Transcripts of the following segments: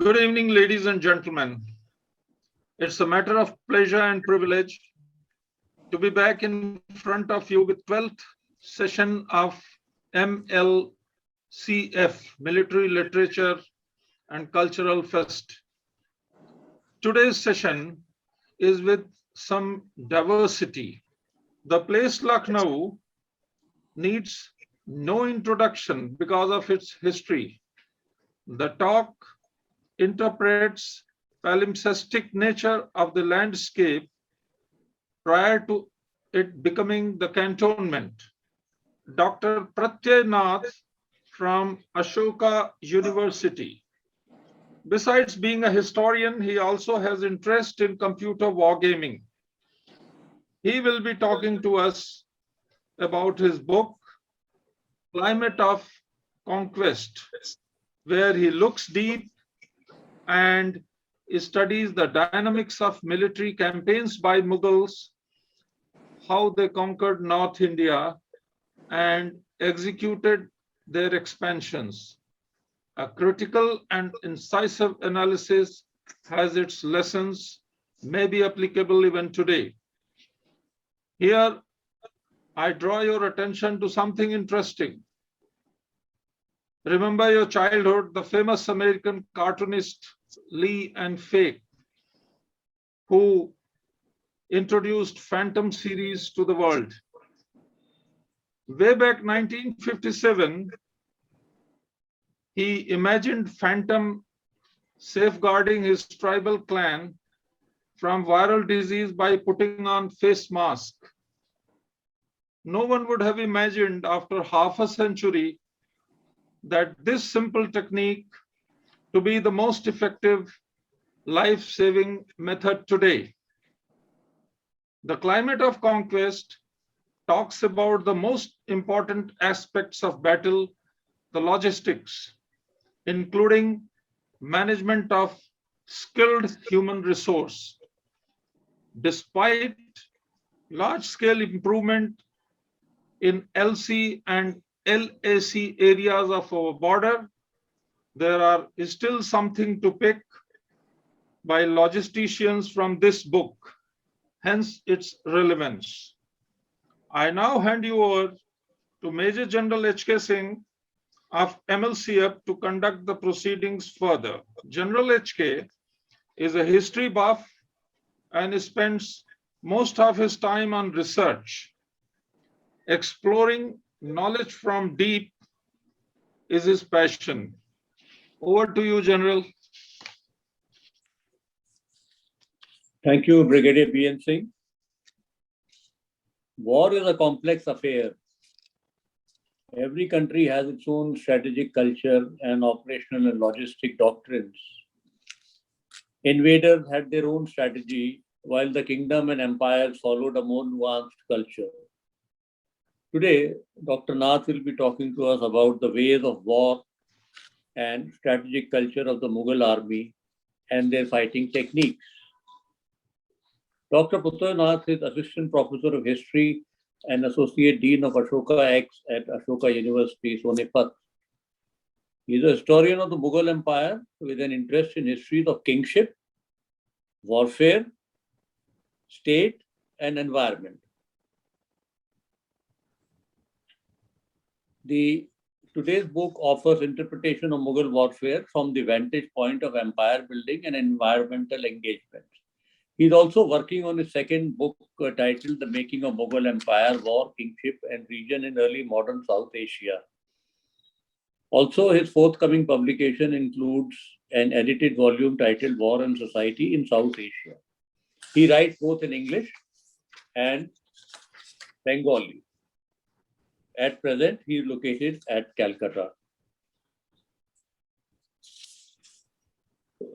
Good evening, ladies and gentlemen. It's a matter of pleasure and privilege to be back in front of you with 12th session of MLCF, Military Literature and Cultural Fest. Today's session is with some diversity. The place Lucknow needs no introduction because of its history. The talk interprets palimpsestic nature of the landscape prior to it becoming the cantonment. Dr. Pratyay Nath from Ashoka University. Besides being a historian, he also has interest in computer wargaming. He will be talking to us about his book, Climate of Conquest, where he looks deep and studies the dynamics of military campaigns by Mughals, how they conquered North India and executed their expansions. A critical and incisive analysis has its lessons, may be applicable even today. Here, I draw your attention to something interesting. Remember your childhood, the famous American cartoonist Lee and Fake, who introduced Phantom series to the world. Way back 1957, he imagined Phantom safeguarding his tribal clan from viral disease by putting on face mask. No one would have imagined after half a century that this simple technique to be the most effective life-saving method today. The Climate of Conquest talks about the most important aspects of battle, the logistics, including management of skilled human resource. Despite large-scale improvement in LC and LAC areas of our border, there are still something to pick by logisticians from this book, hence its relevance. I now hand you over to Major General H.K. Singh of MLCF to conduct the proceedings further. General H.K. is a history buff and spends most of his time on research. Exploring knowledge from deep is his passion. Over to you, General. Thank you, Brigadier B.N. Singh. War is a complex affair. Every country has its own strategic culture and operational and logistic doctrines. Invaders had their own strategy, while the kingdom and empires followed a more nuanced culture. Today, Dr. Nath will be talking to us about the ways of war and strategic culture of the Mughal army and their fighting techniques. Dr. Pratyay Nath is Assistant Professor of History and Associate Dean of Ashoka X at Ashoka University, Sonepat. He is a historian of the Mughal Empire with an interest in histories of kingship, warfare, state, and environment. Today's book offers interpretation of Mughal warfare from the vantage point of empire building and environmental engagement. He's also working on his second book titled The Making of Mughal Empire, War, Kingship, and Region in Early Modern South Asia. Also, his forthcoming publication includes an edited volume titled War and Society in South Asia. He writes both in English and Bengali. At present, he is located at Calcutta.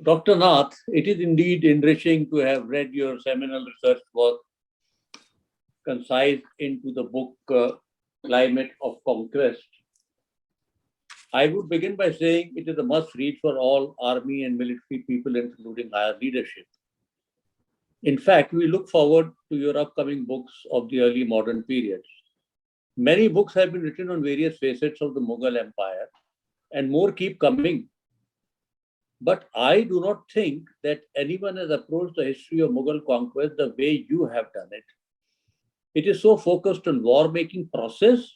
Dr. Nath, it is indeed enriching to have read your seminal research work concise into the book Climate of Conquest. I would begin by saying it is a must-read for all army and military people, including higher leadership. In fact, we look forward to your upcoming books of the early modern periods. Many books have been written on various facets of the Mughal Empire, and more keep coming. But I do not think that anyone has approached the history of Mughal conquest the way you have done it. It is so focused on war-making process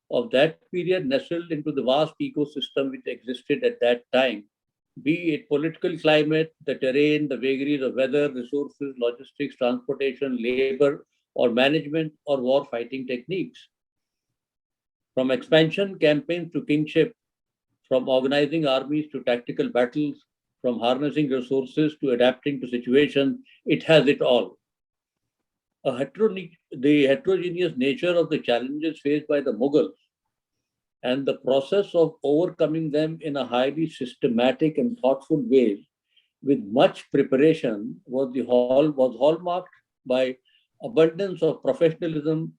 of that period nestled into the vast ecosystem which existed at that time, be it political climate, the terrain, the vagaries of weather, resources, logistics, transportation, labor, or management, or war fighting techniques. From expansion campaigns to kingship, from organizing armies to tactical battles, from harnessing resources to adapting to situations, it has it all. The heterogeneous nature of the challenges faced by the Mughals and the process of overcoming them in a highly systematic and thoughtful way with much preparation was hallmarked by abundance of professionalism,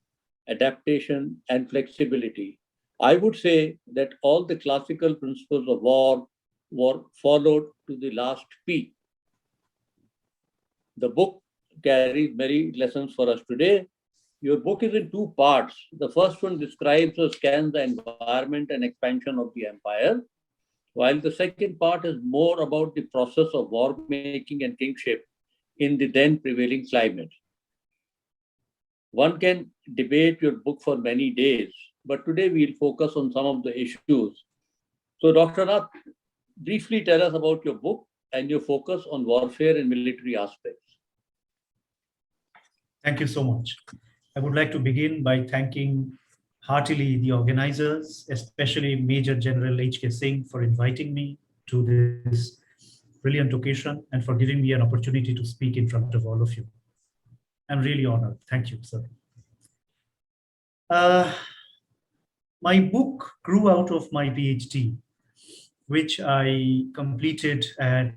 adaptation, and flexibility. I would say that all the classical principles of war were followed to the last P. The book carries many lessons for us today. Your book is in two parts. The first one describes or scans the environment and expansion of the empire, while the second part is more about the process of war making and kingship in the then prevailing climate. One can debate your book for many days, but today we'll focus on some of the issues. So, Dr. Nath, briefly tell us about your book and your focus on warfare and military aspects. Thank you so much. I would like to begin by thanking heartily the organizers, especially Major General H.K. Singh, for inviting me to this brilliant occasion and for giving me an opportunity to speak in front of all of you. I'm really honored. Thank you, sir. My book grew out of my PhD, which I completed at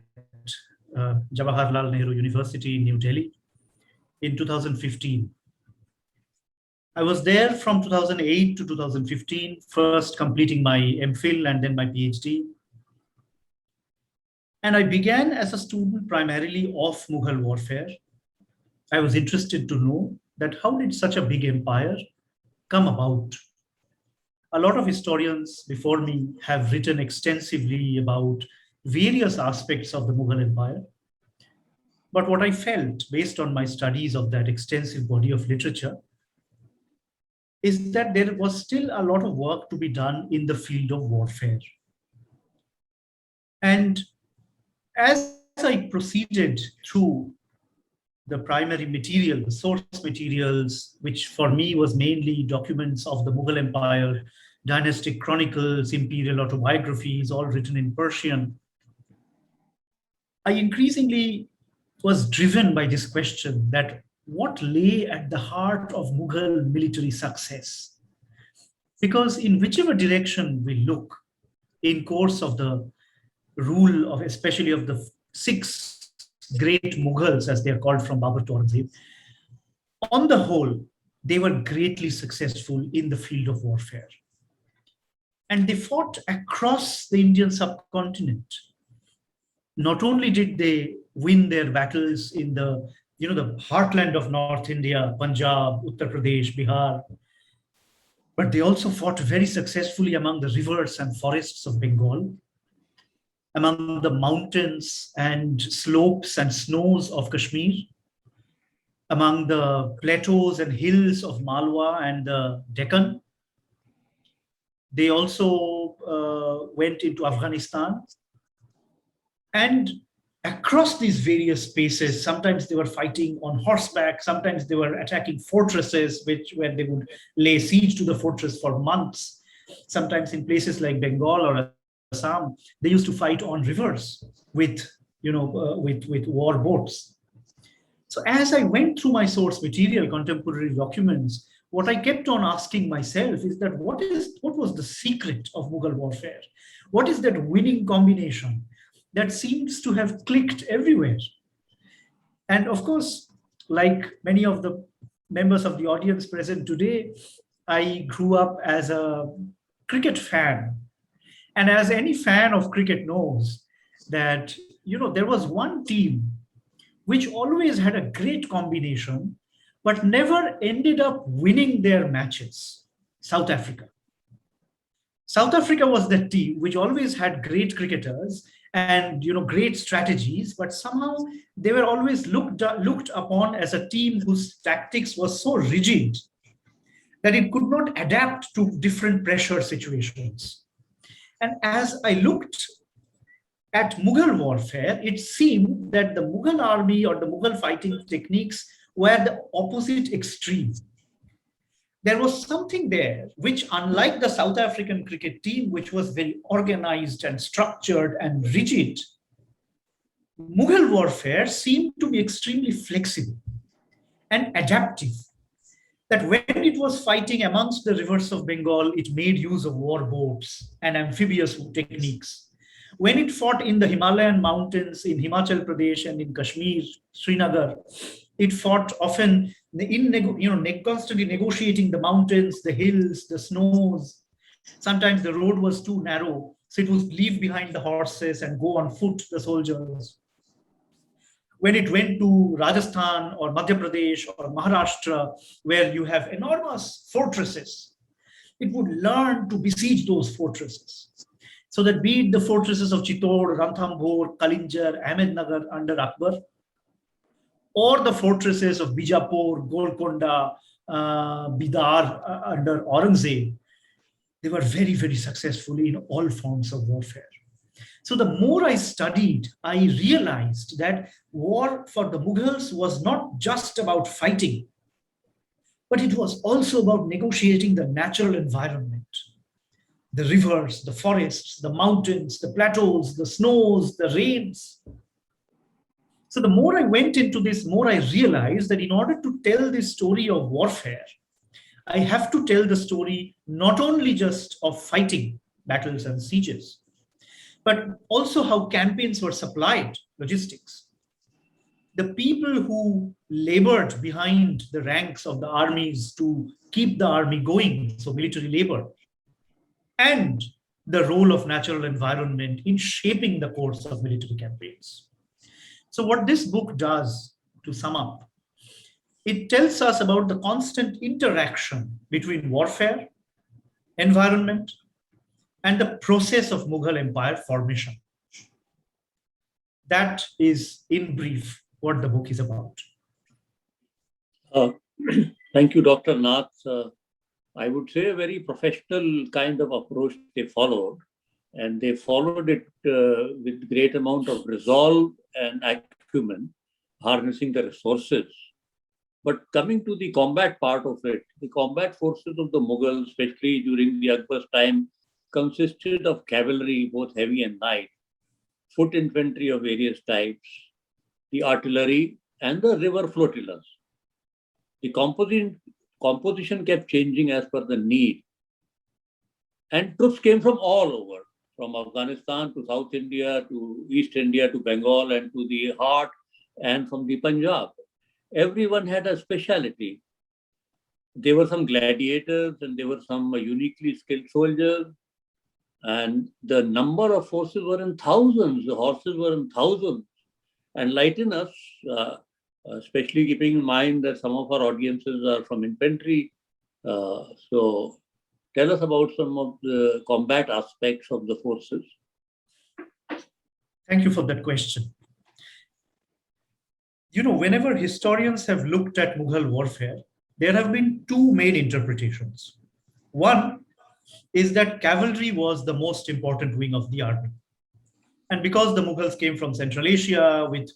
Jawaharlal Nehru University in New Delhi in 2015. I was there from 2008 to 2015, first completing my MPhil and then my PhD. And I began as a student primarily of Mughal warfare. I was interested to know that how did such a big empire come about? A lot of historians before me have written extensively about various aspects of the Mughal Empire. But what I felt based on my studies of that extensive body of literature is that there was still a lot of work to be done in the field of warfare. And as I proceeded through the primary material, the source materials, which for me was mainly documents of the Mughal Empire, dynastic chronicles, imperial autobiographies, all written in Persian, I increasingly was driven by this question that what lay at the heart of Mughal military success? Because in whichever direction we look in course of the rule of, especially of the 6 great Mughals, as they are called from Babur to Aurangzeb, on the whole, they were greatly successful in the field of warfare. And they fought across the Indian subcontinent. Not only did they win their battles in the heartland of North India, Punjab, Uttar Pradesh, Bihar, but they also fought very successfully among the rivers and forests of Bengal, among the mountains and slopes and snows of Kashmir, among the plateaus and hills of Malwa and the Deccan. They also went into Afghanistan. And across these various spaces, sometimes they were fighting on horseback, sometimes they were attacking fortresses, where they would lay siege to the fortress for months. Sometimes in places like Bengal or Assam, they used to fight on rivers with war boats. So as I went through my source material, contemporary documents, what I kept on asking myself is that what was the secret of Mughal warfare? What is that winning combination that seems to have clicked everywhere? And of course, like many of the members of the audience present today, I grew up as a cricket fan. And as any fan of cricket knows, that there was one team which always had a great combination, but never ended up winning their matches: South Africa. South Africa was that team which always had great cricketers and great strategies, but somehow they were always looked upon as a team whose tactics was so rigid that it could not adapt to different pressure situations. And as I looked at Mughal warfare, it seemed that the Mughal army or the Mughal fighting techniques were the opposite extreme. There was something there which, unlike the South African cricket team, which was very organized and structured and rigid, Mughal warfare seemed to be extremely flexible and adaptive. That when it was fighting amongst the rivers of Bengal, it made use of war boats and amphibious techniques. When it fought in the Himalayan mountains in Himachal Pradesh and in Kashmir, Srinagar, it fought often in constantly negotiating the mountains, the hills, the snows. Sometimes the road was too narrow, so it would leave behind the horses and go on foot, the soldiers. When it went to Rajasthan or Madhya Pradesh or Maharashtra, where you have enormous fortresses, it would learn to besiege those fortresses. So that be it the fortresses of Chittor, Ranthambore, Kalinjar, Ahmednagar under Akbar, or the fortresses of Bijapur, Golconda, Bidar under Aurangzeb, they were very, very successful in all forms of warfare. So the more I studied, I realized that war for the Mughals was not just about fighting, but it was also about negotiating the natural environment. The rivers, the forests, the mountains, the plateaus, the snows, the rains. So the more I went into this, more I realized that in order to tell this story of warfare, I have to tell the story not only just of fighting, battles and sieges, but also how campaigns were supplied, logistics. The people who labored behind the ranks of the armies to keep the army going, so military labor, and the role of natural environment in shaping the course of military campaigns. So what this book does, to sum up, it tells us about the constant interaction between warfare, environment, and the process of Mughal Empire formation. That is, in brief, what the book is about. Thank you, Dr. Nath. I would say a very professional kind of approach they followed, and they followed it with great amount of resolve and acumen, harnessing the resources. But coming to the combat part of it, the combat forces of the Mughals, especially during the Akbar's time, consisted of cavalry, both heavy and light, foot infantry of various types, the artillery, and the river flotillas. The composition kept changing as per the need. And troops came from all over, from Afghanistan to South India, to East India, to Bengal, and to the heart, and from the Punjab. Everyone had a specialty. There were some gladiators, and there were some uniquely skilled soldiers. And the number of forces were in thousands, the horses were in thousands. And lighten us, especially keeping in mind that some of our audiences are from infantry. So tell us about some of the combat aspects of the forces. Thank you for that question. Whenever historians have looked at Mughal warfare, there have been two main interpretations. One is that cavalry was the most important wing of the army. And because the Mughals came from Central Asia with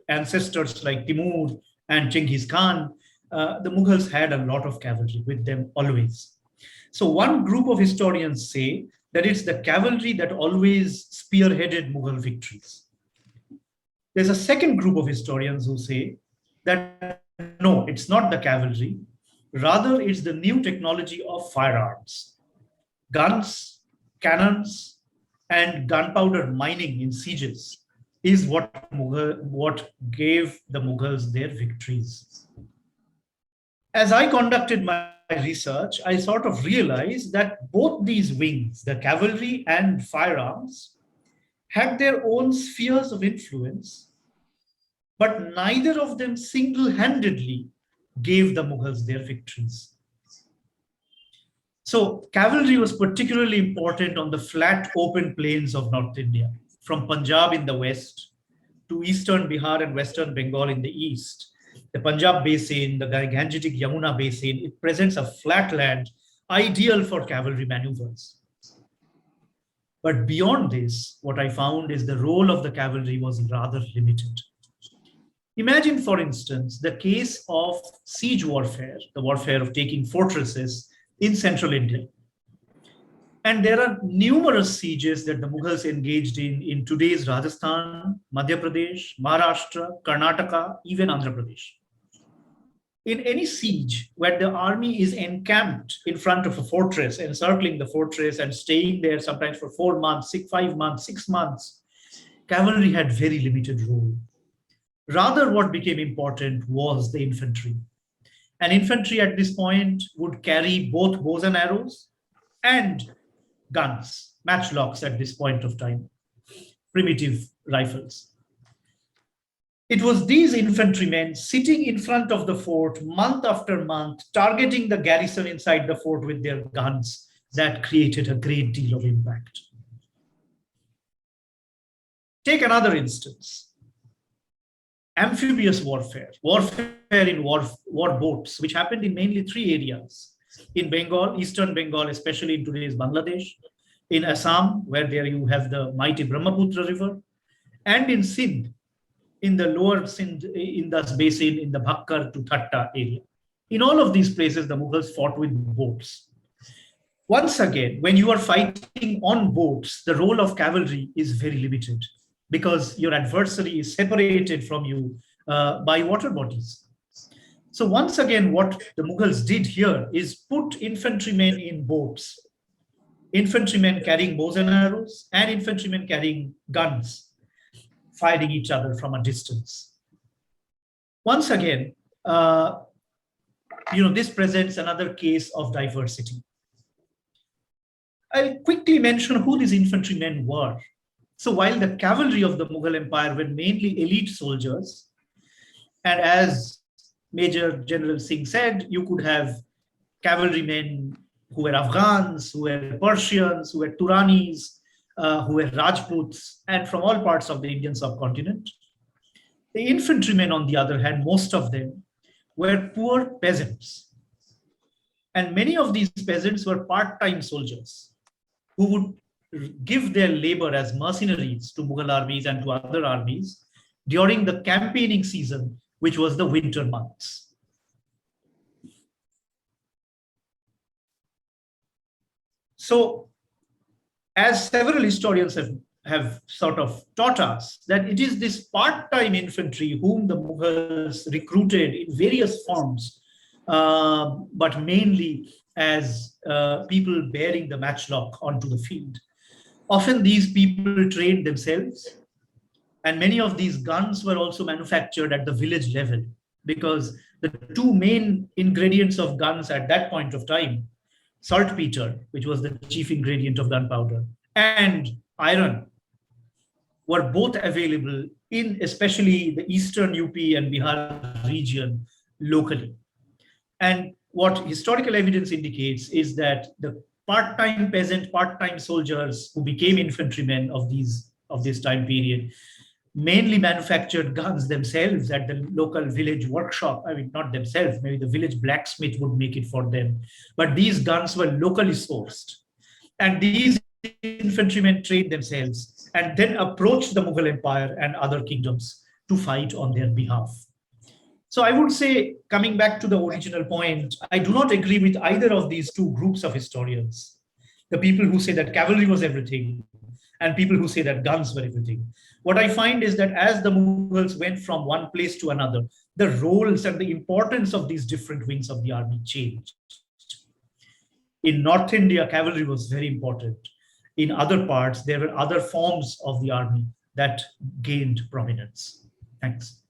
ancestors like Timur and Genghis Khan, the Mughals had a lot of cavalry with them always. So one group of historians say that it's the cavalry that always spearheaded Mughal victories. There's a second group of historians who say that no, it's not the cavalry, rather it's the new technology of firearms, guns, cannons, and gunpowder mining in sieges is what gave the Mughals their victories. As I conducted my research, I sort of realized that both these wings, the cavalry and firearms, had their own spheres of influence, but neither of them single-handedly gave the Mughals their victories. So cavalry was particularly important on the flat open plains of North India. from Punjab in the west to eastern Bihar and western Bengal in the east. The Punjab basin, the Gangetic Yamuna basin, it presents a flat land ideal for cavalry maneuvers. But beyond this, what I found is the role of the cavalry was rather limited. Imagine, for instance, the case of siege warfare, the warfare of taking fortresses in central India. And there are numerous sieges that the Mughals engaged in today's Rajasthan, Madhya Pradesh, Maharashtra, Karnataka, even Andhra Pradesh. In any siege where the army is encamped in front of a fortress, encircling the fortress and staying there sometimes for 4 months, 5 months, 6 months, cavalry had very limited role. Rather, what became important was the infantry. And infantry at this point would carry both bows and arrows and guns, matchlocks at this point of time, primitive rifles. It was these infantrymen sitting in front of the fort month after month, targeting the garrison inside the fort with their guns, that created a great deal of impact. Take another instance. Amphibious warfare, warfare in war boats, which happened in mainly 3 areas. In Bengal, eastern Bengal, especially in today's Bangladesh, in Assam, where there you have the mighty Brahmaputra River, and in Sindh, in the lower Sindh, Indus basin, in the Bhakkar to Thatta area. In all of these places, the Mughals fought with boats. Once again, when you are fighting on boats, the role of cavalry is very limited because your adversary is separated from you by water bodies. So once again, what the Mughals did here is put infantrymen in boats, infantrymen carrying bows and arrows, and infantrymen carrying guns, fighting each other from a distance. Once again, this presents another case of diversity. I'll quickly mention who these infantrymen were. So while the cavalry of the Mughal Empire were mainly elite soldiers, and as Major General Singh said, you could have cavalrymen who were Afghans, who were Persians, who were Turanis, who were Rajputs, and from all parts of the Indian subcontinent. The infantrymen, on the other hand, most of them were poor peasants. And many of these peasants were part-time soldiers who would give their labor as mercenaries to Mughal armies and to other armies during the campaigning season, which was the winter months. So, as several historians have sort of taught us, that it is this part-time infantry whom the Mughals recruited in various forms, but mainly as people bearing the matchlock onto the field. Often these people trained themselves, and many of these guns were also manufactured at the village level, because the 2 main ingredients of guns at that point of time, saltpeter, which was the chief ingredient of gunpowder, and iron, were both available in especially the eastern UP and Bihar region locally. And what historical evidence indicates is that the part-time peasant, part-time soldiers who became infantrymen of this time period mainly manufactured guns themselves at the local village workshop. I mean, not themselves, maybe the village blacksmith would make it for them. But these guns were locally sourced. And these infantrymen trained themselves and then approached the Mughal Empire and other kingdoms to fight on their behalf. So I would say, coming back to the original point, I do not agree with either of these 2 groups of historians. The people who say that cavalry was everything and people who say that guns were everything. What I find is that as the Mughals went from one place to another, the roles and the importance of these different wings of the army changed. In North India, cavalry was very important. In other parts, there were other forms of the army that gained prominence. Thanks.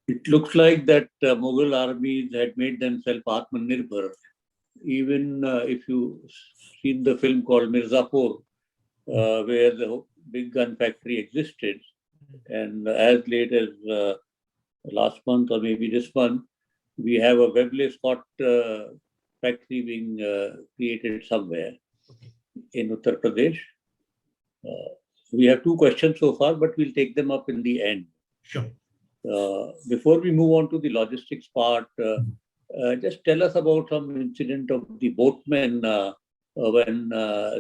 It looks like that Mughal armies had made themselves Atmanirbhar. Even if you seen the film called Mirzapur, where the big gun factory existed, and as late as last month or maybe this month, we have a Webley Scott factory being created somewhere. in Uttar Pradesh. We have two questions so far, but we'll take them up in the end. Sure. Before we move on to the logistics part, just tell us about some incident of the boatmen when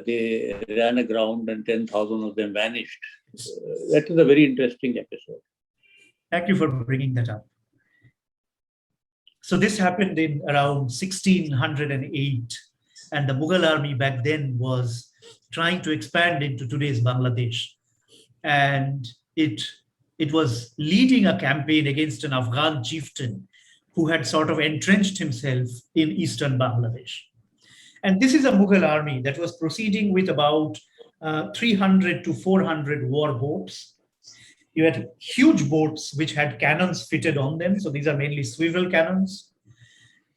they ran aground and 10,000 of them vanished. That is a very interesting episode. Thank you for bringing that up. So this happened in around 1608, and the Mughal army back then was trying to expand into today's Bangladesh. And it was leading a campaign against an Afghan chieftain who had sort of entrenched himself in eastern Bangladesh. And this is a Mughal army that was proceeding with about 300 to 400 war boats. You had huge boats which had cannons fitted on them. So these are mainly swivel cannons.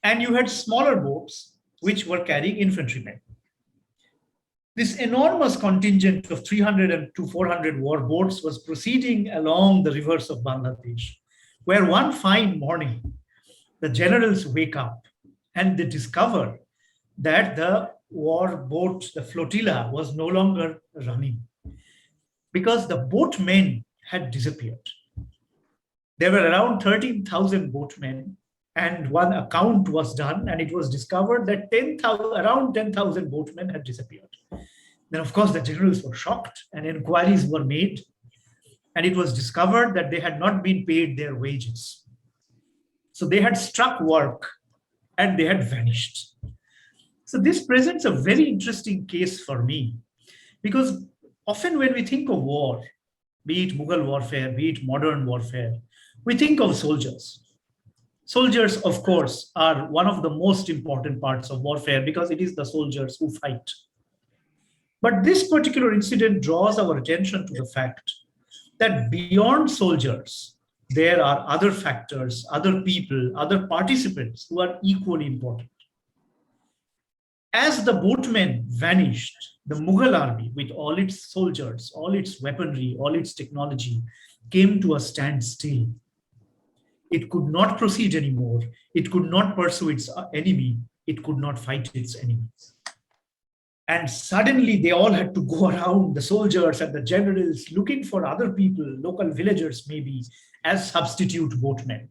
And you had smaller boats which were carrying infantrymen. This enormous contingent of 300 to 400 war boats was proceeding along the rivers of Bangladesh, where one fine morning, the generals wake up and they discover that the war boat, the flotilla, was no longer running because the boatmen had disappeared. There were around 13,000 boatmen, and one account was done, and it was discovered that around 10,000 boatmen had disappeared. Then, of course, the generals were shocked, and inquiries were made, and it was discovered that they had not been paid their wages. So they had struck work, and they had vanished. So this presents a very interesting case for me, because often when we think of war, be it Mughal warfare, be it modern warfare, we think of soldiers. Soldiers, of course, are one of the most important parts of warfare because it is the soldiers who fight. But this particular incident draws our attention to the fact that beyond soldiers, there are other factors, other people, other participants who are equally important. As the boatmen vanished, the Mughal army, with all its soldiers, all its weaponry, all its technology, came to a standstill. It could not proceed anymore. It could not pursue its enemy. It could not fight its enemies. And suddenly they all had to go around, the soldiers and the generals, looking for other people, local villagers maybe, as substitute boatmen,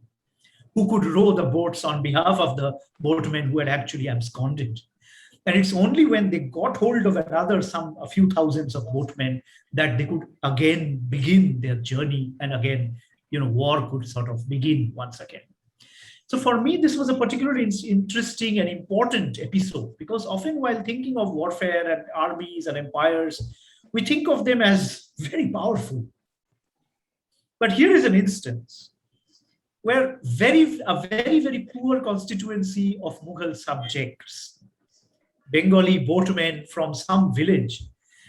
who could row the boats on behalf of the boatmen who had actually absconded. And it's only when they got hold of a few thousands of boatmen that they could again begin their journey, and again, war could sort of begin once again. So for me, this was a particularly interesting and important episode, because often while thinking of warfare and armies and empires, we think of them as very powerful. But here is an instance where a very, very poor constituency of Mughal subjects, Bengali boatmen from some village,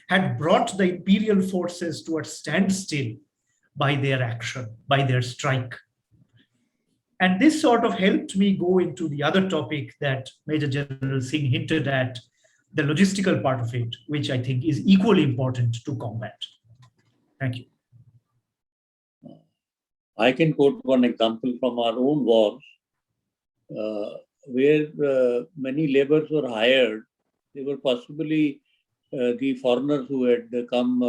had brought the imperial forces to a standstill by their action, by their strike. And this sort of helped me go into the other topic that Major General Singh hinted at, the logistical part of it, which I think is equally important to combat. Thank you. I can quote one example from our own wars, where many laborers were hired. They were possibly the foreigners who had come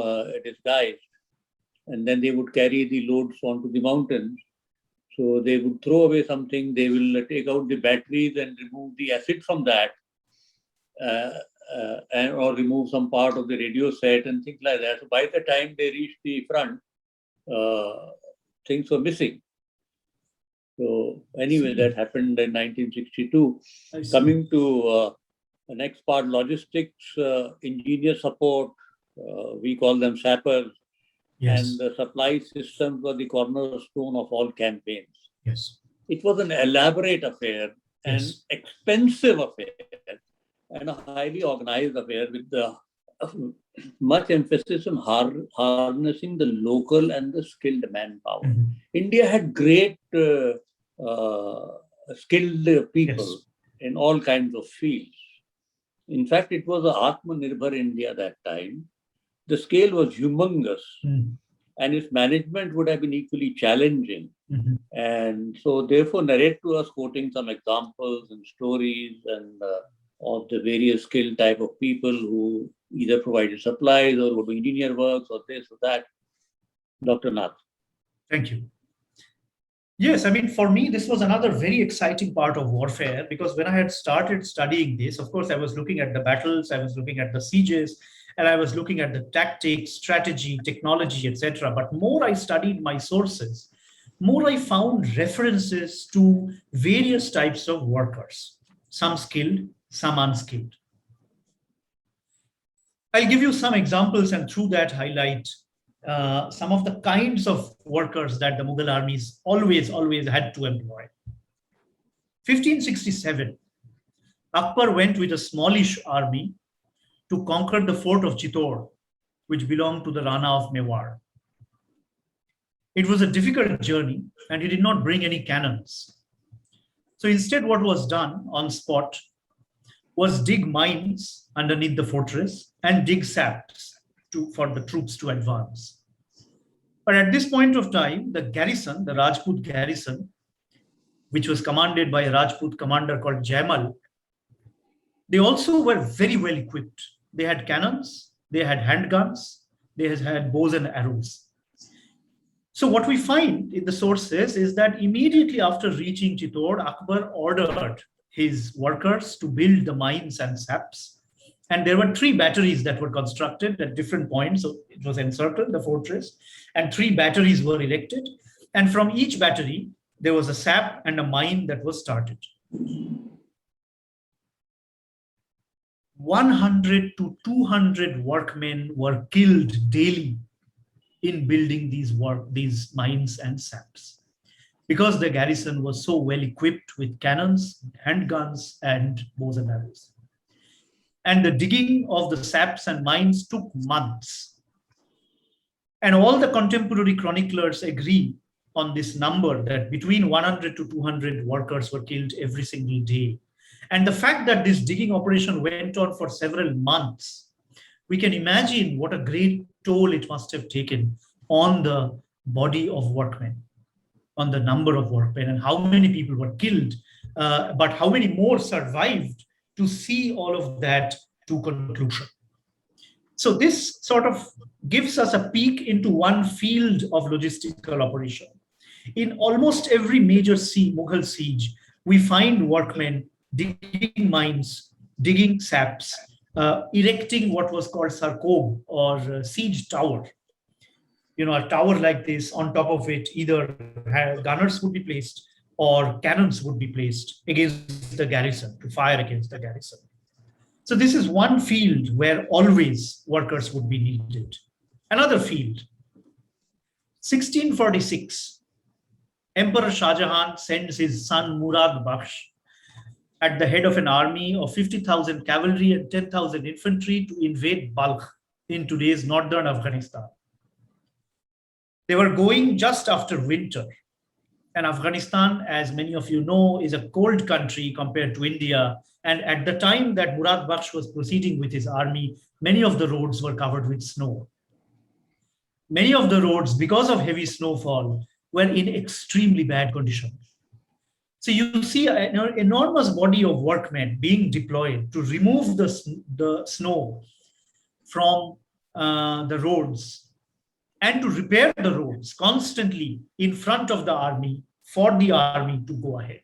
disguised, and then they would carry the loads onto the mountains. So they would throw away something, they will take out the batteries and remove the acid from that, or remove some part of the radio set and things like that. So by the time they reached the front, things were missing. So anyway, that happened in 1962. Coming to the next part, logistics, engineer support, we call them sappers. Yes. And the supply systems were the cornerstone of all campaigns. Yes. It was an elaborate affair, an expensive affair, and a highly organized affair with much emphasis on harnessing the local and the skilled manpower. Mm-hmm. India had great skilled people in all kinds of fields. In fact, it was a Atmanirbhar India that time. The scale was humongous, and its management would have been equally challenging. Mm-hmm. And so therefore narrate to us, quoting some examples and stories and of the various skilled type of people who either provided supplies or were doing engineer works or this or that. Dr. Nath. Thank you. Yes, I mean, for me, this was another very exciting part of warfare, because when I had started studying this, of course, I was looking at the battles, I was looking at the sieges, and I was looking at the tactics, strategy, technology, etc. But more I studied my sources, more I found references to various types of workers, some skilled, some unskilled. I'll give you some examples and through that highlight some of the kinds of workers that the Mughal armies always had to employ. 1567, Akbar went with a smallish army to conquer the fort of Chittor, which belonged to the Rana of Mewar. It was a difficult journey and he did not bring any cannons. So instead, what was done on spot was dig mines underneath the fortress and dig saps for the troops to advance. But at this point of time, the garrison, the Rajput garrison, which was commanded by a Rajput commander called Jaimal, they also were very well equipped. They had cannons, they had handguns, they had bows and arrows. So what we find in the sources is that immediately after reaching Chittor, Akbar ordered his workers to build the mines and saps. And there were 3 batteries that were constructed at different points. So it was encircled, the fortress, and 3 batteries were erected. And from each battery, there was a sap and a mine that was started. 100 to 200 workmen were killed daily in building these mines and saps, because the garrison was so well equipped with cannons, handguns, and bows and arrows. And the digging of the saps and mines took months. And all the contemporary chroniclers agree on this number, that between 100 to 200 workers were killed every single day. And the fact that this digging operation went on for several months, we can imagine what a great toll it must have taken on the body of workmen, on the number of workmen, and how many people were killed, but how many more survived to see all of that to conclusion. So this sort of gives us a peek into one field of logistical operation. In almost every major Mughal siege, we find workmen digging mines, digging saps, erecting what was called sarkob, or siege tower. You know, a tower like this, on top of it, either gunners would be placed or cannons would be placed against the garrison, to fire against the garrison. So this is one field where always workers would be needed. Another field, 1646, Emperor Shah Jahan sends his son Murad Bakhsh at the head of an army of 50,000 cavalry and 10,000 infantry to invade Balkh in today's northern Afghanistan. They were going just after winter. And Afghanistan, as many of you know, is a cold country compared to India. And at the time that Murad Bakhsh was proceeding with his army, many of the roads were covered with snow. Many of the roads, because of heavy snowfall, were in extremely bad condition. So you see an enormous body of workmen being deployed to remove the snow from the roads and to repair the roads constantly in front of the army for the army to go ahead.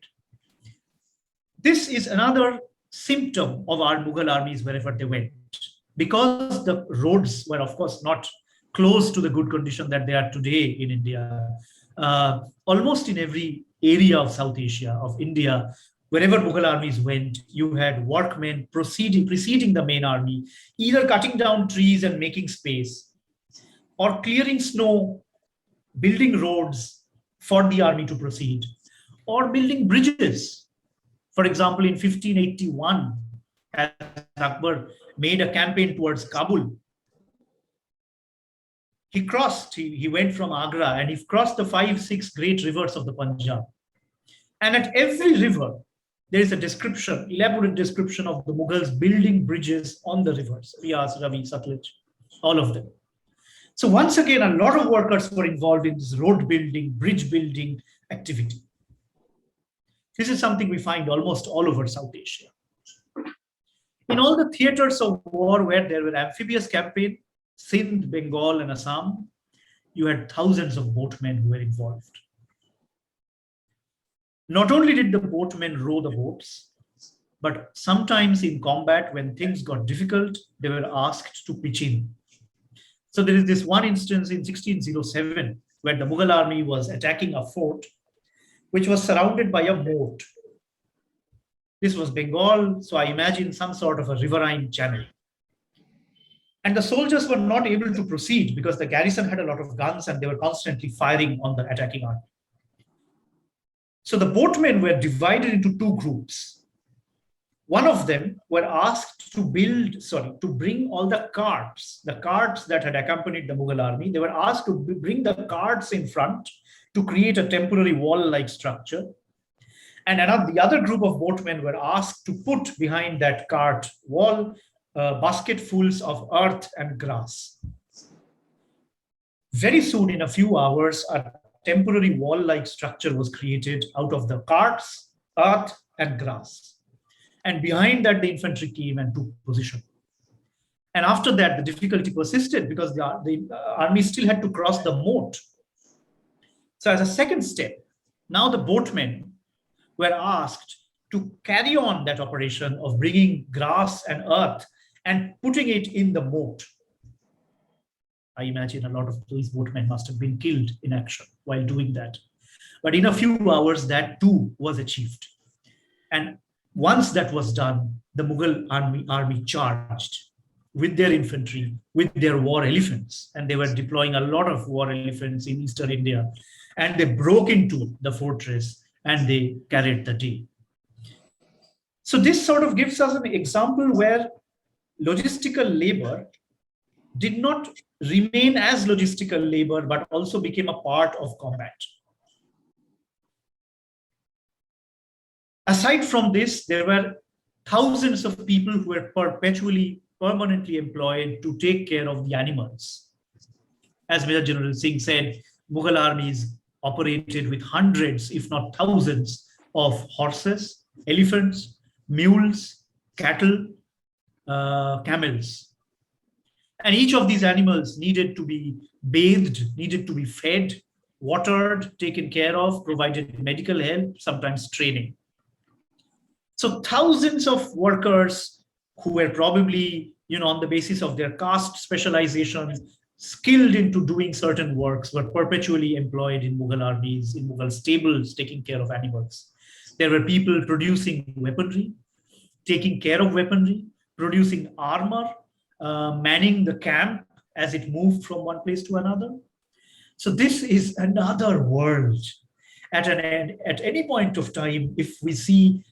This is another symptom of our Mughal armies wherever they went. Because the roads were, of course, not close to the good condition that they are today in India, almost in every area of South Asia, of India, wherever Mughal armies went, you had workmen preceding the main army, either cutting down trees and making space, or clearing snow, building roads for the army to proceed, or building bridges. For example, in 1581, as Akbar made a campaign towards Kabul, he went from Agra and he crossed the 5-6 great rivers of the Punjab. And at every river, there is a description, elaborate description of the Mughals building bridges on the rivers, Riaz, Ravi, Satluj, all of them. So once again, a lot of workers were involved in this road building, bridge building activity. This is something we find almost all over South Asia. In all the theaters of war where there were amphibious campaigns, Sindh, Bengal, and Assam, you had thousands of boatmen who were involved. Not only did the boatmen row the boats, but sometimes in combat, when things got difficult, they were asked to pitch in. So there is this one instance in 1607 where the Mughal army was attacking a fort which was surrounded by a moat. This was Bengal, so I imagine some sort of a riverine channel. And the soldiers were not able to proceed because the garrison had a lot of guns and they were constantly firing on the attacking army. So the boatmen were divided into two groups. One of them were asked to bring all the carts that had accompanied the Mughal army. They were asked to bring the carts in front to create a temporary wall-like structure. And the other group of boatmen were asked to put behind that cart wall basketfuls of earth and grass. Very soon, in a few hours, a temporary wall-like structure was created out of the carts, earth, and grass. And behind that, the infantry came and took position. And after that, the difficulty persisted because the army still had to cross the moat. So as a second step, now the boatmen were asked to carry on that operation of bringing grass and earth and putting it in the moat. I imagine a lot of these boatmen must have been killed in action while doing that. But in a few hours, that too was achieved. And once that was done, the Mughal army charged with their infantry, with their war elephants. And they were deploying a lot of war elephants in eastern India. And they broke into the fortress and they carried the day. So this sort of gives us an example where logistical labor did not remain as logistical labor, but also became a part of combat. Aside from this, there were thousands of people who were permanently employed to take care of the animals. As Major General Singh said, Mughal armies operated with hundreds, if not thousands, of horses, elephants, mules, cattle, camels. And each of these animals needed to be bathed, needed to be fed, watered, taken care of, provided medical help, sometimes training. So thousands of workers who were probably, on the basis of their caste specialization, skilled into doing certain works, were perpetually employed in Mughal armies, in Mughal stables, taking care of animals. There were people producing weaponry, taking care of weaponry, producing armor, manning the camp as it moved from one place to another. So this is another world. At any point of time, if we see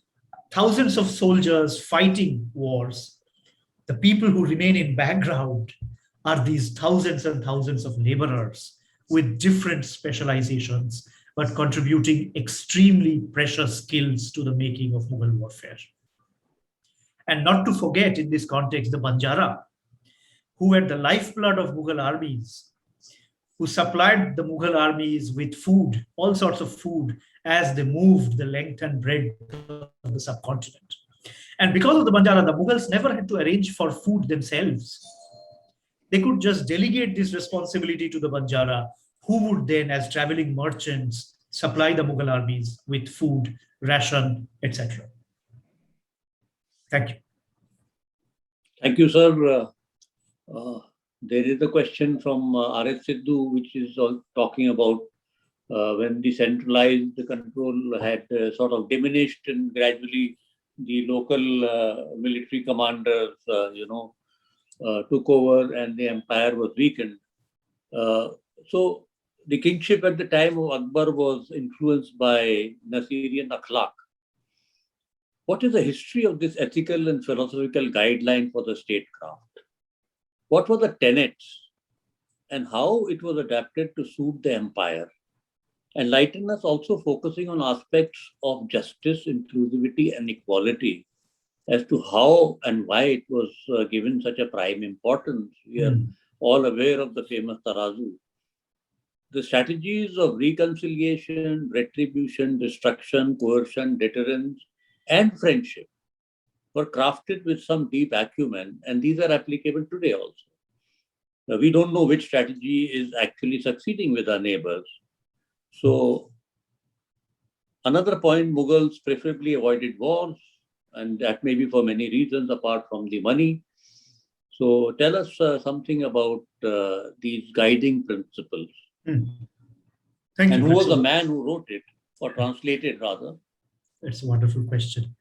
thousands of soldiers fighting wars, the people who remain in background are these thousands and thousands of laborers with different specializations, but contributing extremely precious skills to the making of Mughal warfare. And not to forget, in this context, the Banjara, who were the lifeblood of Mughal armies, who supplied the Mughal armies with food, all sorts of food, as they moved the length and breadth of the subcontinent. And because of the Banjara, the Mughals never had to arrange for food themselves. They could just delegate this responsibility to the Banjara, who would then, as traveling merchants, supply the Mughal armies with food, ration, etc. Thank you. Thank you, sir. There is a question from R.S. Sidhu, which is talking about when the centralized control had sort of diminished and gradually the local military commanders, took over and the empire was weakened. So the kingship at the time of Akbar was influenced by Nasirian akhlaq. What is the history of this ethical and philosophical guideline for the statecraft? What were the tenets and how it was adapted to suit the empire? Enlighten us also focusing on aspects of justice, inclusivity, and equality as to how and why it was given such a prime importance. We are all aware of the famous Tarazu. The strategies of reconciliation, retribution, destruction, coercion, deterrence, and friendship were crafted with some deep acumen, and these are applicable today also. We don't know which strategy is actually succeeding with our neighbors. So another point, Mughals preferably avoided wars, and that may be for many reasons apart from the money. So tell us something about these guiding principles. Thank you. And who was the man who wrote it, or translated rather? That's a wonderful question.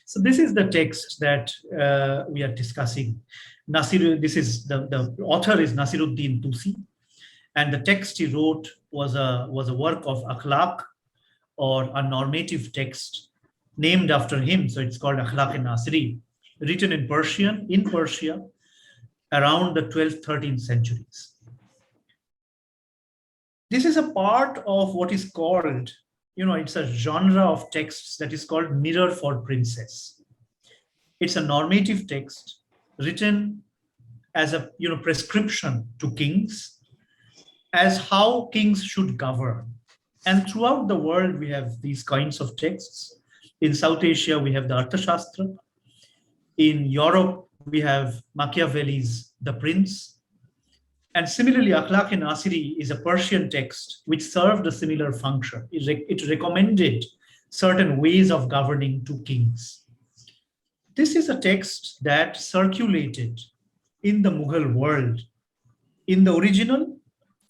So this is the text that we are discussing. The author is Nasiruddin Tusi, and the text he wrote was a work of akhlaq, or a normative text named after him. So it's called Akhlaq-e-Nasiri, written in Persia around the 12th, 13th centuries. This is a part of what is called, it's a genre of texts that is called Mirror for Princess. It's a normative text written as a prescription to kings as how kings should govern. And throughout the world, we have these kinds of texts. In South Asia, we have the Arthashastra. In Europe, we have Machiavelli's The Prince. And similarly, Akhlaq-e-Nasiri is a Persian text which served a similar function. It recommended certain ways of governing to kings. This is a text that circulated in the Mughal world, in the original,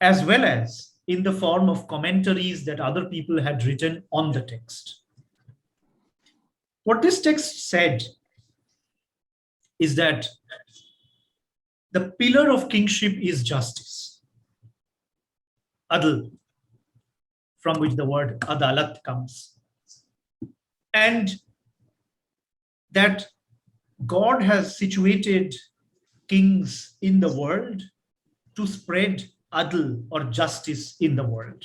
as well as in the form of commentaries that other people had written on the text. What this text said is that the pillar of kingship is justice, adl, from which the word adalat comes, and that God has situated kings in the world to spread adl, or justice, in the world.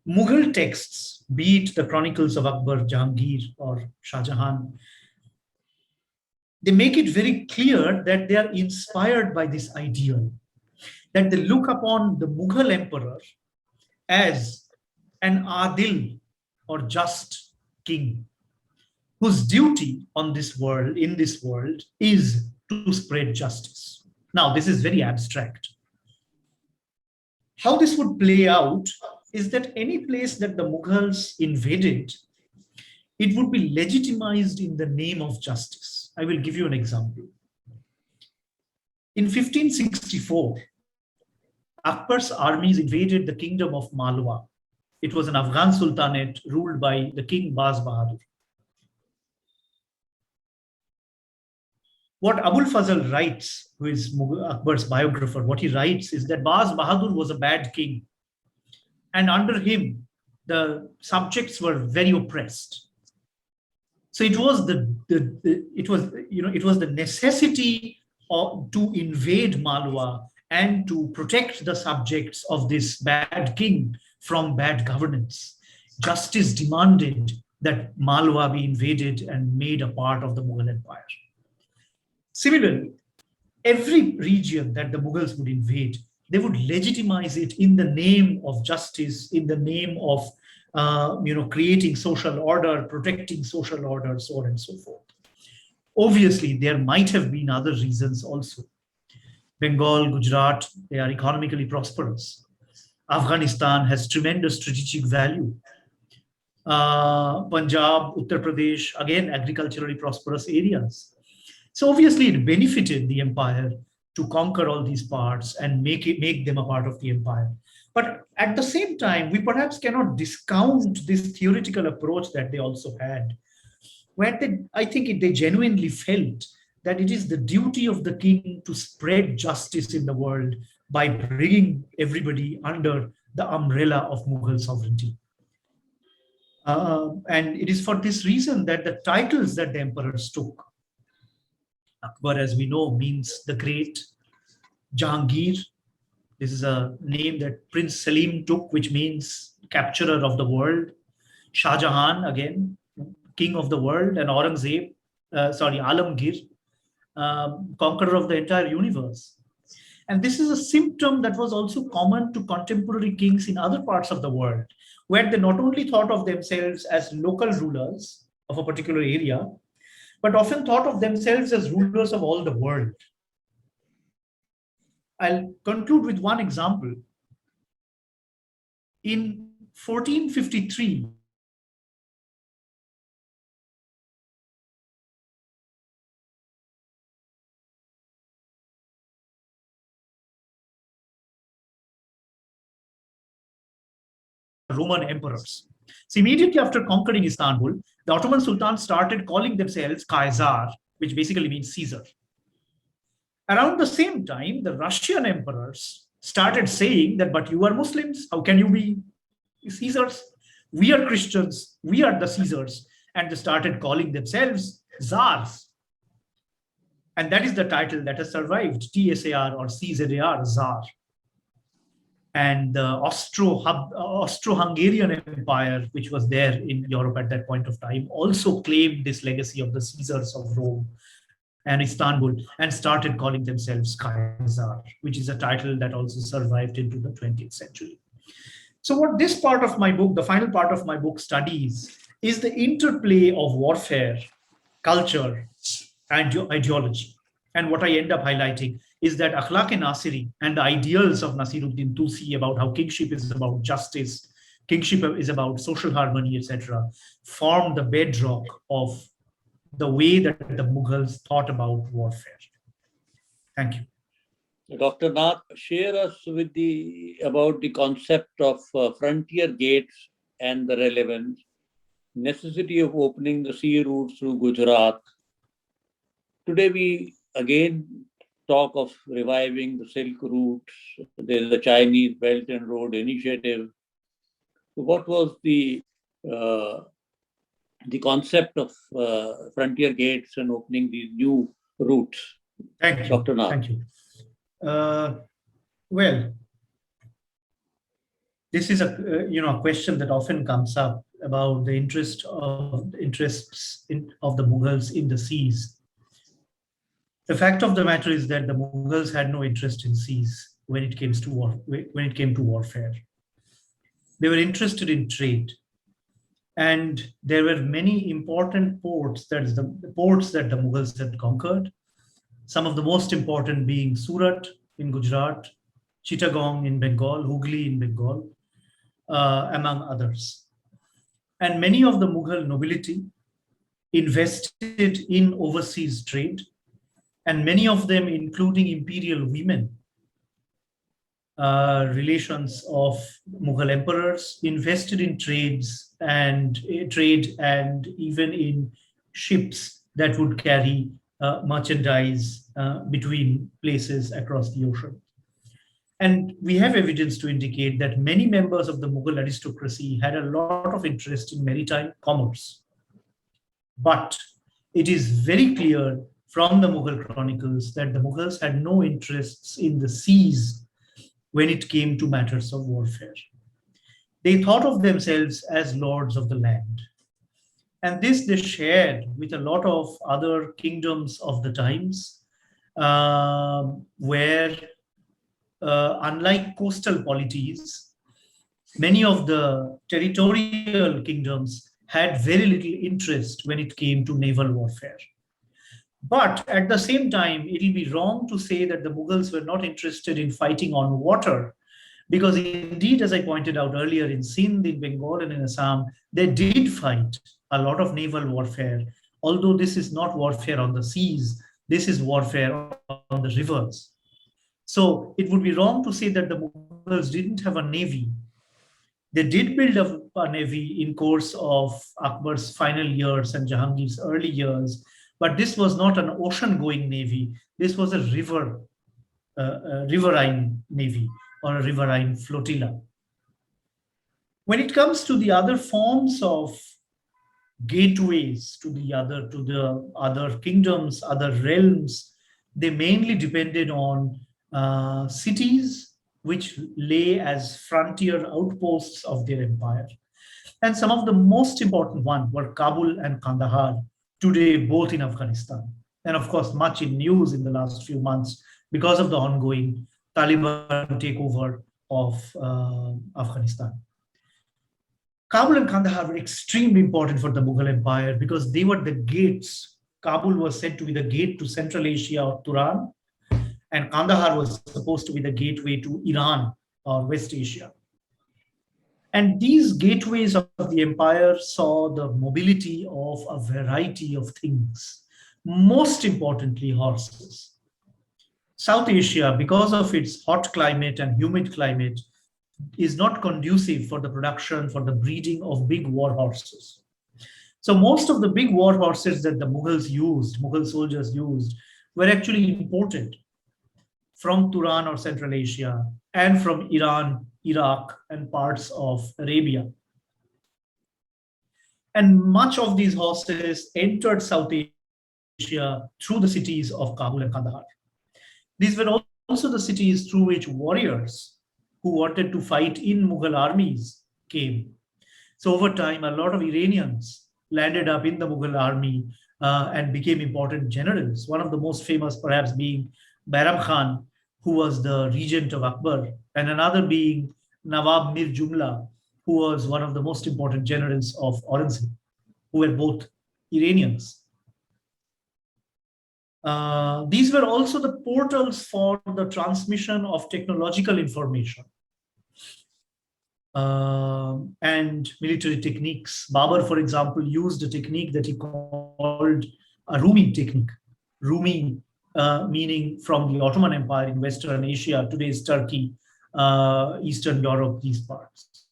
Mughal texts, be it the chronicles of Akbar, Jahangir, or Shah Jahan, they make it very clear that they are inspired by this ideal, that they look upon the Mughal emperor as an adil, or just king, whose duty on this world, in this world, is to spread justice. Now, this is very abstract. How this would play out is that any place that the Mughals invaded, it would be legitimized in the name of justice. I will give you an example. In 1564, Akbar's armies invaded the kingdom of Malwa. It was an Afghan sultanate ruled by the king Baz Bahadur. What Abul Fazl writes, who is Akbar's biographer, what he writes is that Baz Bahadur was a bad king, and under him, the subjects were very oppressed. So it was the necessity to invade Malwa and to protect the subjects of this bad king from bad governance. Justice demanded that Malwa be invaded and made a part of the Mughal Empire. Similarly, every region that the Mughals would invade, they would legitimize it in the name of justice, in the name of creating social order, protecting social order, so on and so forth. Obviously, there might have been other reasons also. Bengal, Gujarat, they are economically prosperous. Afghanistan has tremendous strategic value. Punjab, Uttar Pradesh, again, agriculturally prosperous areas. So obviously it benefited the empire to conquer all these parts and make them a part of the empire. But at the same time, we perhaps cannot discount this theoretical approach that they also had, where I think they genuinely felt that it is the duty of the king to spread justice in the world by bringing everybody under the umbrella of Mughal sovereignty. And it is for this reason that the titles that the emperors took, Akbar, as we know, means the great. Jahangir, this is a name that Prince Salim took, which means capturer of the world. Shah Jahan, again, king of the world. And Aurangzeb, Alamgir, conqueror of the entire universe. And this is a symptom that was also common to contemporary kings in other parts of the world, where they not only thought of themselves as local rulers of a particular area, but often thought of themselves as rulers of all the world. I'll conclude with one example. In 1453, Roman emperors. So immediately after conquering Istanbul, the Ottoman Sultan started calling themselves Kaisar, which basically means Caesar. Around the same time, the Russian emperors started saying that, but you are Muslims, how can you be Caesars? We are Christians, we are the Caesars. And they started calling themselves Tsars. And that is the title that has survived, TSAR or CZAR, Tsar. And the Austro-Hungarian Empire, which was there in Europe at that point of time, also claimed this legacy of the Caesars of Rome and Istanbul and started calling themselves Kaiser, which is a title that also survived into the 20th century. So what this part of my book, the final part of my book, studies is the interplay of warfare, culture, and ideology. And what I end up highlighting is that Akhlaq-e-Nasiri and the ideals of Nasiruddin Tusi about how kingship is about justice, kingship is about social harmony, etc., form the bedrock of the way that the Mughals thought about warfare. Thank you. Dr. Nath, share us with about the concept of frontier gates and the relevance, necessity of opening the sea routes through Gujarat. Today we again talk of reviving the Silk routes. There is the Chinese Belt and Road Initiative. What was the concept of frontier gates and opening these new routes? Thank you, Dr. Nath. Thank you. Well, this is a question that often comes up about the interests of the Mughals in the seas. The fact of the matter is that the Mughals had no interest in seas when it came to warfare. They were interested in trade, and there were many important ports that the Mughals had conquered. Some of the most important being Surat in Gujarat, Chittagong in Bengal, Hooghly in Bengal, among others. And many of the Mughal nobility invested in overseas trade, and many of them, including imperial women, relations of Mughal emperors, invested in trade and even in ships that would carry merchandise between places across the ocean. And we have evidence to indicate that many members of the Mughal aristocracy had a lot of interest in maritime commerce. But it is very clear from the Mughal chronicles that the Mughals had no interests in the seas when it came to matters of warfare. They thought of themselves as lords of the land. And this they shared with a lot of other kingdoms of the times, where unlike coastal polities, many of the territorial kingdoms had very little interest when it came to naval warfare. But at the same time, it will be wrong to say that the Mughals were not interested in fighting on water, because indeed, as I pointed out earlier, in Sindh, in Bengal, and in Assam, they did fight a lot of naval warfare, although this is not warfare on the seas, this is warfare on the rivers. So it would be wrong to say that the Mughals didn't have a navy. They did build a navy in course of Akbar's final years and Jahangir's early years, but this was not an ocean-going navy. This was a riverine navy or a riverine flotilla. When it comes to the other forms of gateways to the other kingdoms, other realms, they mainly depended on cities which lay as frontier outposts of their empire. And some of the most important ones were Kabul and Kandahar, today both in Afghanistan. And of course, much in news in the last few months because of the ongoing Taliban takeover of Afghanistan. Kabul and Kandahar were extremely important for the Mughal Empire because they were the gates. Kabul was said to be the gate to Central Asia or Turan, and Kandahar was supposed to be the gateway to Iran or West Asia. And these gateways of the empire saw the mobility of a variety of things, most importantly, horses. South Asia, because of its hot climate and humid climate, is not conducive for the production, for the breeding of big war horses. So most of the big war horses that the Mughals used, Mughal soldiers used, were actually imported from Turan or Central Asia and from Iran, Iraq, and parts of Arabia. And much of these horses entered South Asia through the cities of Kabul and Kandahar. These were also the cities through which warriors who wanted to fight in Mughal armies came. So over time, a lot of Iranians landed up in the Mughal army and became important generals. One of the most famous perhaps being Bairam Khan, who was the regent of Akbar, and another being Nawab Mir Jumla, who was one of the most important generals of Aurangzeb, who were both Iranians. These were also the portals for the transmission of technological information and military techniques. Babur, for example, used a technique that he called a Rumi technique. Rumi meaning from the Ottoman Empire in Western Asia, today's Turkey, Eastern Europe, these parts.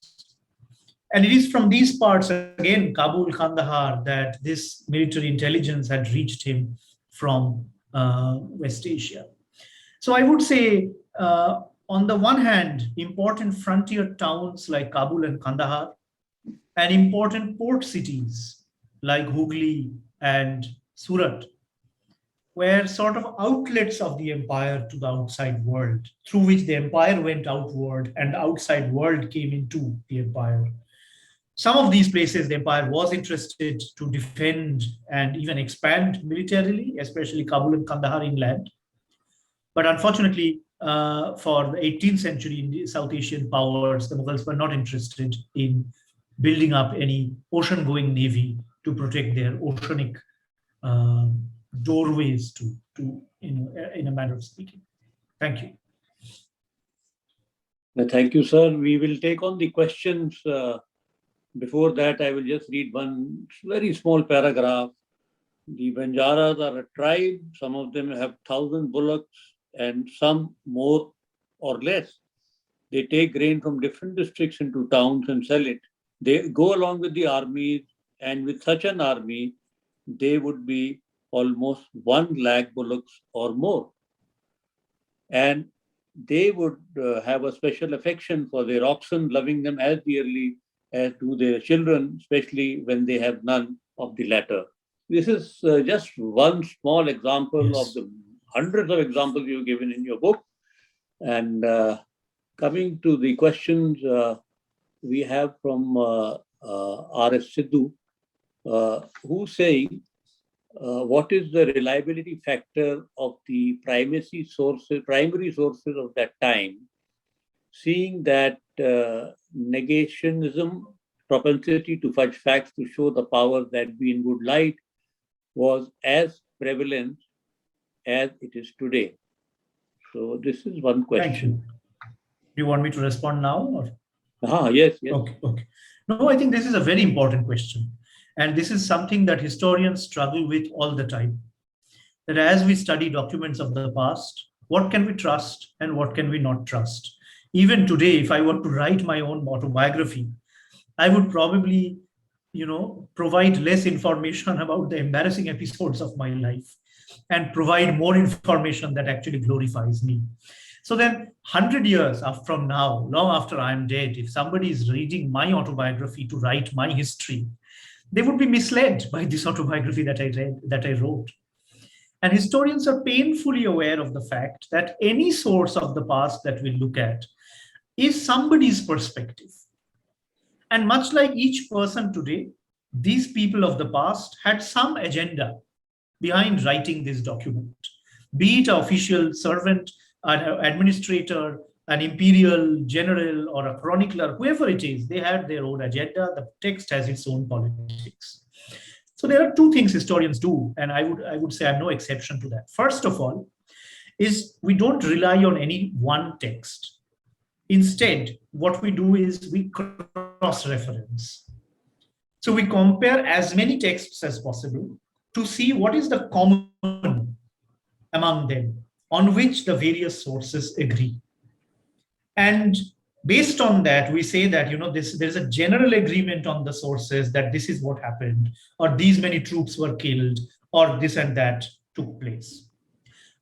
And it is from these parts, again, Kabul, Kandahar, that this military intelligence had reached him from West Asia. So I would say, on the one hand, important frontier towns like Kabul and Kandahar, and important port cities like Hooghly and Surat were sort of outlets of the empire to the outside world, through which the empire went outward and the outside world came into the empire. Some of these places the empire was interested to defend and even expand militarily, especially Kabul and Kandahar inland. But unfortunately, for the 18th century in the South Asian powers, the Mughals were not interested in building up any ocean-going navy to protect their oceanic doorways to in a manner of speaking. Thank you. Thank you, sir. We will take on the questions. Before that, I will just read one very small paragraph. The Banjaras are a tribe. Some of them have 1,000 bullocks and some more or less. They take grain from different districts into towns and sell it. They go along with the armies, and with such an army, they would be almost 1 lakh bullocks or more. And they would have a special affection for their oxen, loving them as dearly as do their children, especially when they have none of the latter. This is just one small example of the hundreds of examples you've given in your book. And coming to the questions we have from R.S. Sidhu, who's saying, what is the reliability factor of the primary sources of that time, seeing that negationism, propensity to fudge facts to show the powers that be in good light, was as prevalent as it is today? So this is one question. Thank you. Do you want me to respond now? Or? Yes. Okay. No, I think this is a very important question. And this is something that historians struggle with all the time. That as we study documents of the past, what can we trust and what can we not trust? Even today, if I were to write my own autobiography, I would probably, provide less information about the embarrassing episodes of my life and provide more information that actually glorifies me. So then 100 years from now, long after I'm dead, if somebody is reading my autobiography to write my history, they would be misled by this autobiography that I wrote. And historians are painfully aware of the fact that any source of the past that we look at is somebody's perspective. And much like each person today, these people of the past had some agenda behind writing this document, be it an official servant, an administrator, an imperial general or a chronicler, whoever it is, they had their own agenda. The text has its own politics. So there are two things historians do, and I would say I'm no exception to that. First of all, is we don't rely on any one text. Instead, what we do is we cross-reference. So we compare as many texts as possible to see what is the common among them on which the various sources agree. And based on that, we say that, there's a general agreement on the sources that this is what happened, or these many troops were killed, or this and that took place.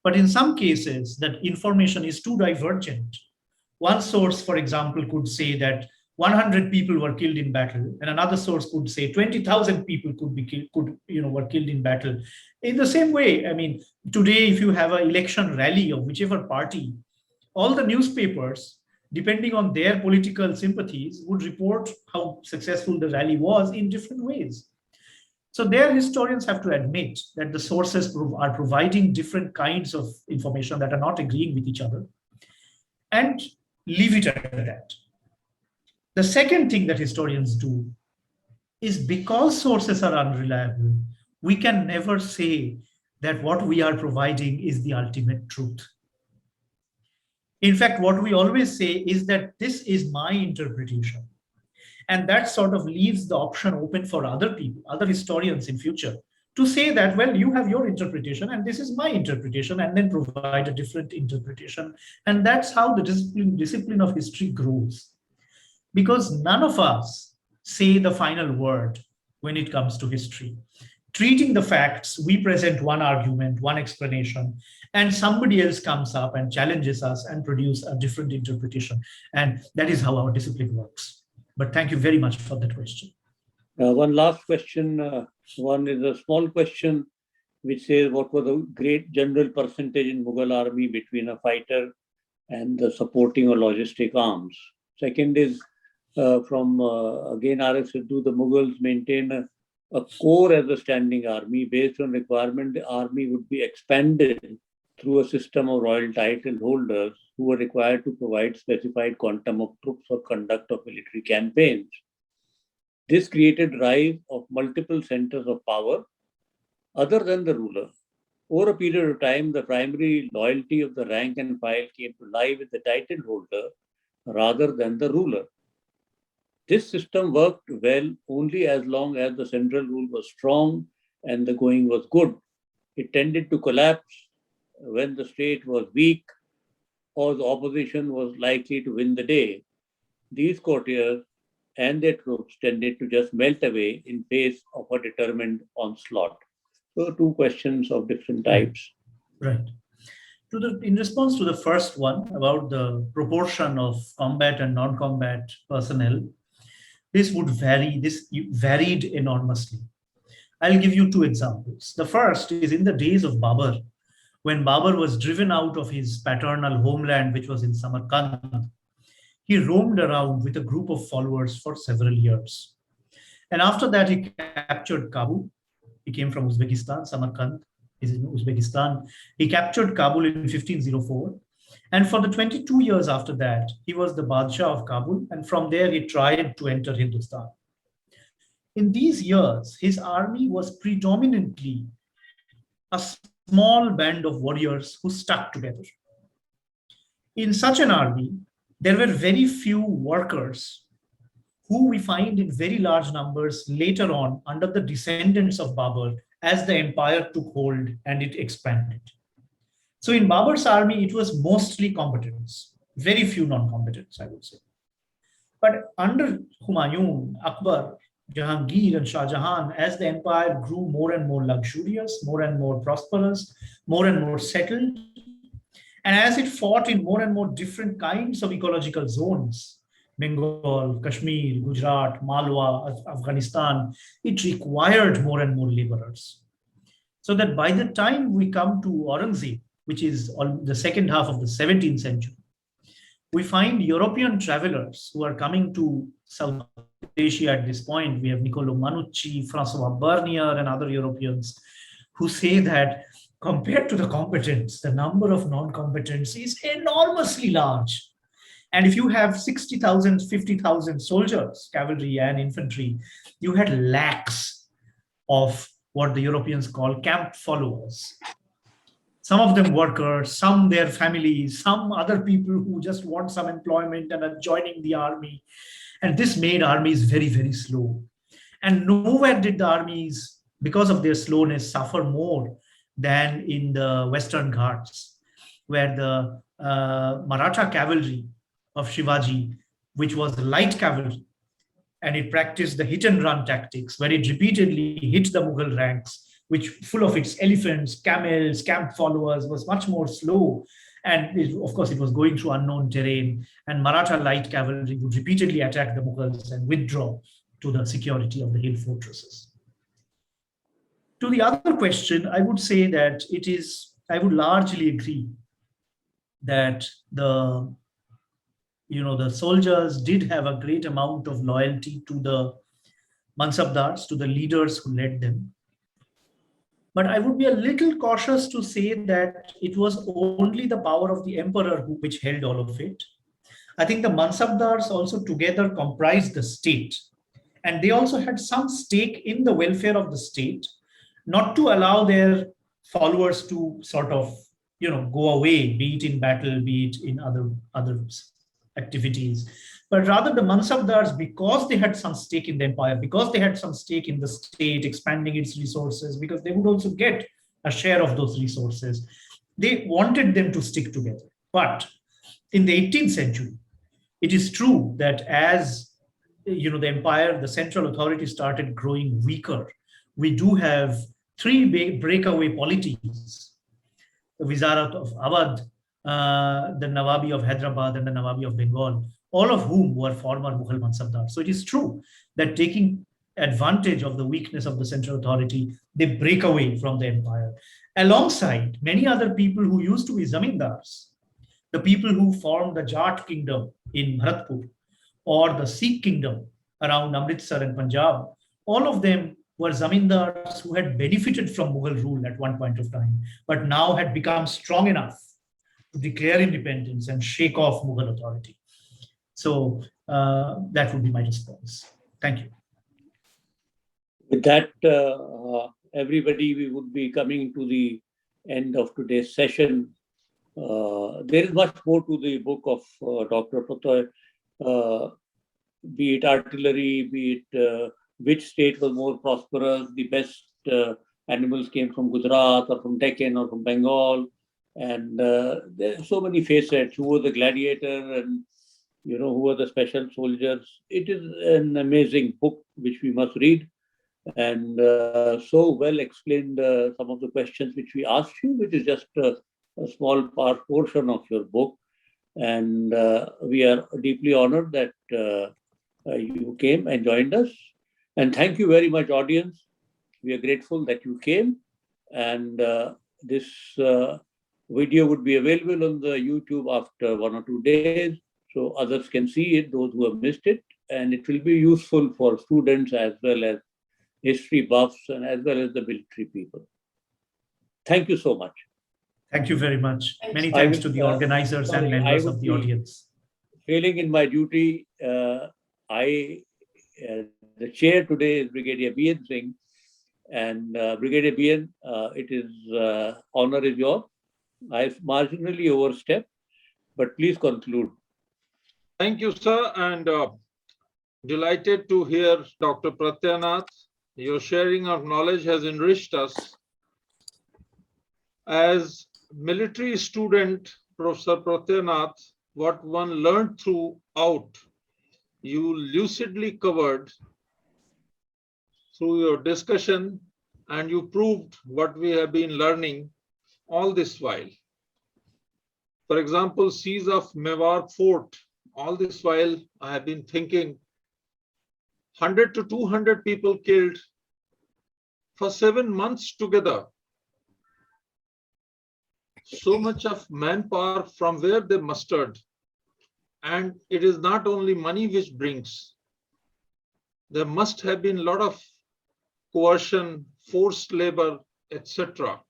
But in some cases, that information is too divergent. One source, for example, could say that 100 people were killed in battle, and another source could say 20,000 people were killed in battle. In the same way, I mean, today, if you have an election rally of whichever party, all the newspapers, depending on their political sympathies, would report how successful the rally was in different ways. So there, historians have to admit that the sources are providing different kinds of information that are not agreeing with each other, and leave it at that. The second thing that historians do is, because sources are unreliable, we can never say that what we are providing is the ultimate truth. In fact, what we always say is that this is my interpretation. And that sort of leaves the option open for other people, other historians in future, to say that, well, you have your interpretation and this is my interpretation, and then provide a different interpretation. And that's how the discipline of history grows. Because none of us say the final word when it comes to history. Treating the facts, we present one argument, one explanation, and somebody else comes up and challenges us and produce a different interpretation. And that is how our discipline works. But thank you very much for that question. One last question. One is a small question which says, what was the great general percentage in Mughal army between a fighter and the supporting or logistic arms? Second is from, again, R.S. Sidhu, the Mughals maintain a core as a standing army. Based on requirement, the army would be expanded through a system of royal title holders who were required to provide specified quantum of troops for conduct of military campaigns. This created rise of multiple centers of power other than the ruler. Over a period of time, the primary loyalty of the rank and file came to lie with the title holder rather than the ruler. This system worked well only as long as the central rule was strong and the going was good. It tended to collapse when the state was weak or the opposition was likely to win the day. These courtiers and their troops tended to just melt away in face of a determined onslaught. So two questions of different types. Right. In response to the first one about the proportion of combat and non-combat personnel, this varied enormously. I'll give you two examples. The first is in the days of Babur, when Babur was driven out of his paternal homeland, which was in Samarkand. He roamed around with a group of followers for several years. And after that, he captured Kabul. He came from Uzbekistan, Samarkand is in Uzbekistan. He captured Kabul in 1504. And for the 22 years after that, he was the Badshah of Kabul. And from there, he tried to enter Hindustan. In these years, his army was predominantly a small band of warriors who stuck together. In such an army, there were very few workers who we find in very large numbers later on under the descendants of Babur as the empire took hold and it expanded. So in Babur's army, it was mostly combatants, very few non-combatants, I would say. But under Humayun, Akbar, Jahangir and Shah Jahan, as the empire grew more and more luxurious, more and more prosperous, more and more settled, and as it fought in more and more different kinds of ecological zones, Bengal, Kashmir, Gujarat, Malwa, Afghanistan, it required more and more laborers. So that by the time we come to Aurangzeb, which is the second half of the 17th century, we find European travelers who are coming to South Asia at this point. We have Niccolo Manucci, Francois Bernier, and other Europeans who say that compared to the combatants, the number of non-combatants is enormously large. And if you have 60,000, 50,000 soldiers, cavalry and infantry, you had lakhs of what the Europeans call camp followers. Some of them workers, some their families, some other people who just want some employment and are joining the army. And this made armies very, very slow. And nowhere did the armies, because of their slowness, suffer more than in the Western Ghats, where the Maratha cavalry of Shivaji, which was light cavalry, and it practiced the hit and run tactics, where it repeatedly hit the Mughal ranks, which full of its elephants, camels, camp followers, was much more slow. And of course, it was going through unknown terrain. And Maratha light cavalry would repeatedly attack the Mughals and withdraw to the security of the hill fortresses. To the other question, I would say that I would largely agree that the soldiers did have a great amount of loyalty to the Mansabdars, to the leaders who led them. But I would be a little cautious to say that it was only the power of the emperor which held all of it. I think the Mansabdars also together comprised the state. And they also had some stake in the welfare of the state, not to allow their followers to sort of, go away, be it in battle, be it in other activities. But rather the Mansabdars, because they had some stake in the empire, because they had some stake in the state expanding its resources, because they would also get a share of those resources, they wanted them to stick together. But in the 18th century, it is true that as the empire, the central authority started growing weaker, we do have three breakaway polities: the Wizarat of Awadh, the Nawabi of Hyderabad, and the Nawabi of Bengal, all of whom were former Mughal Mansabdar. So it is true that taking advantage of the weakness of the central authority, they break away from the empire, alongside many other people who used to be zamindars, the people who formed the Jat kingdom in Bharatpur, or the Sikh kingdom around Amritsar and Punjab. All of them were zamindars who had benefited from Mughal rule at one point of time, but now had become strong enough to declare independence and shake off Mughal authority. So that would be my response. Thank you. With that, everybody, we would be coming to the end of today's session. There is much more to the book of Dr. Pratyay, be it artillery, be it which state was more prosperous, the best animals came from Gujarat or from Deccan or from Bengal. And there are so many facets. Who was the gladiator and who were the special soldiers. It is an amazing book which we must read. And so well explained some of the questions which we asked you, which is just a small portion of your book. And we are deeply honored that you came and joined us. And thank you very much, audience. We are grateful that you came. And this video would be available on the YouTube after 1 or 2 days, so others can see it, those who have missed it. And it will be useful for students as well as history buffs and as well as the military people. Thank you so much. Thank you very much. Many thanks to the organizers and members of the audience. Failing in my duty, the chair today is Brigadier B.N. Singh. And Brigadier B.N., it is honor is yours. I've marginally overstepped, but please conclude. Thank you, sir, and delighted to hear Dr. Pratyay Nath. Your sharing of knowledge has enriched us. As military student, Professor Pratyay Nath, what one learned throughout, you lucidly covered through your discussion, and you proved what we have been learning all this while. For example, siege of Mewar Fort. All this while, I have been thinking 100 to 200 people killed for 7 months together. So much of manpower from where they mustered. And it is not only money which brings. There must have been a lot of coercion, forced labor, etc.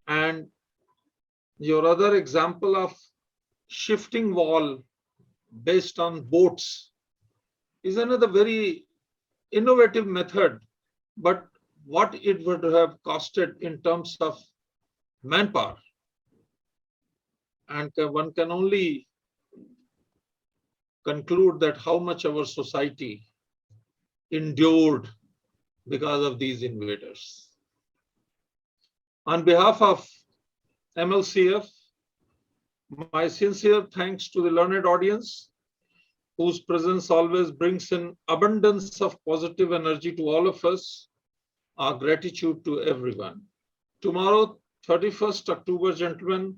And your other example of shifting wall based on boats is another very innovative method, but what it would have costed in terms of manpower. And one can only conclude that how much our society endured because of these invaders. On behalf of MLCF, my sincere thanks to the learned audience, whose presence always brings an abundance of positive energy to all of us. Our gratitude to everyone. Tomorrow, 31st October, gentlemen,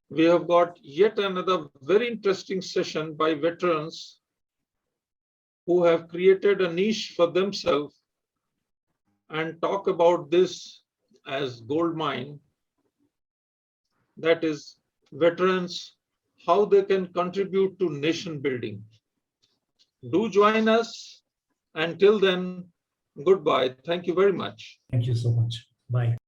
we have got yet another very interesting session by veterans who have created a niche for themselves and talk about this as gold mine. That is, veterans, how they can contribute to nation building. Do join us. Until then, goodbye. Thank you very much. Thank you so much. Bye.